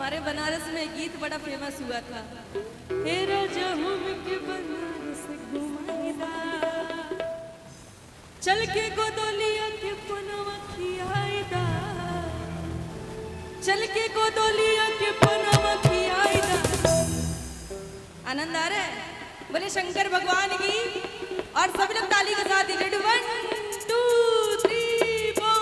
हमारे बनारस में गीत बड़ा फेमस हुआ था। हे राजा हमके बनारस घुमाईदा, चल के गोदोलिया के पनवा खियाईदा, चल के गोदोलिया के पनवा खियाईदा। आनंद आ रहा है? बोले शंकर भगवान की। और सभी लोग ताली के साथ ही 1 2 3 4।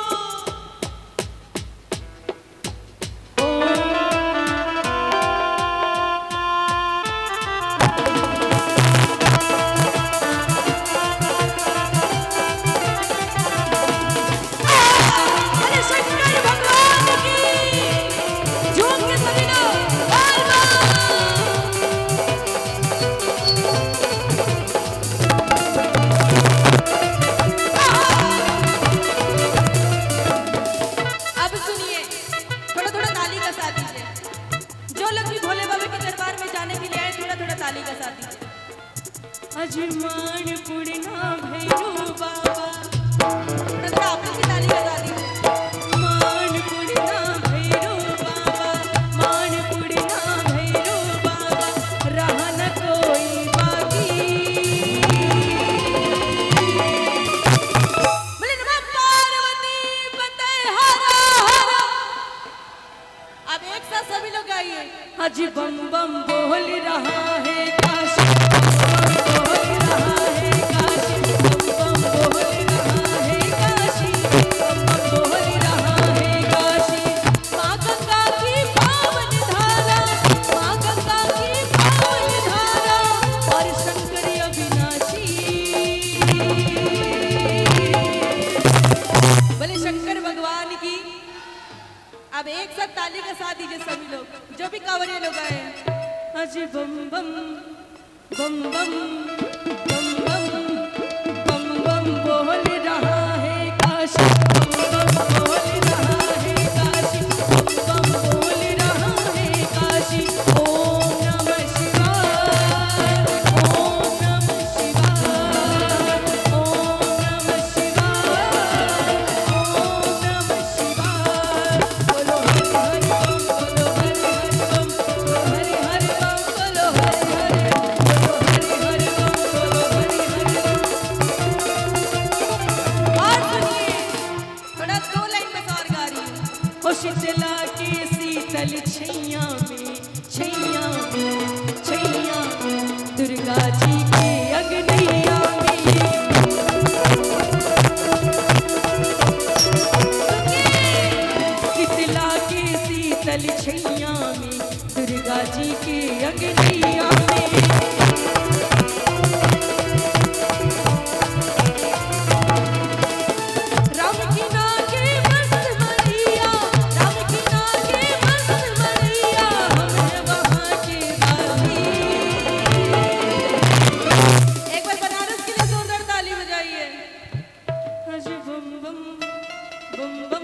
अजमान पुड़ना भैरू बाबा, आप लोग की ताली बजा दीजिए। मान पुड़ना भैरू बाबा, मान पुड़ना भैरू बाबा, रहा न कोई बाकी। बोले नमः पार्वती पते हरा हरा। अब एक साथ सभी लोग गाइए। अजी बम बम बोल रहा है काशी, अब एक साथ ताली के साथ दीजिए सभी लोग जो भी कांवरिया लोग आए हैं। अजी बम बम बम बम बम बम बम बम बोल रहा है काशी, बम बम बोल रहा है काशी, बम बम बोल रहा है काशी। ओम नमः शिवाय, ओम नमः शिवाय, ओम नमः शिवाय, ओम नमः शिवाय। बोलो हरि हरि बम, बोलो हरि हरि बम, बोलो हरि हरि बम, बोलो हरि हरि बम। और सुनिए, थोड़ा 2 लाइन में और गा रही हूँ। ओ शीतला के शीतल छैया में, छैया में, छैया में, दुर्गा जी के अगनैया में। शीतला के शीतल छैया में, दुर्गा जी के अगनैया में। राम की नाके मस्त मड़िया, राम की नाके मस्त मड़िया, हम वहाँ के वासी। एक बार बनारस के लिए जोरदार ताली बजाइए। अजी बम बम बम बम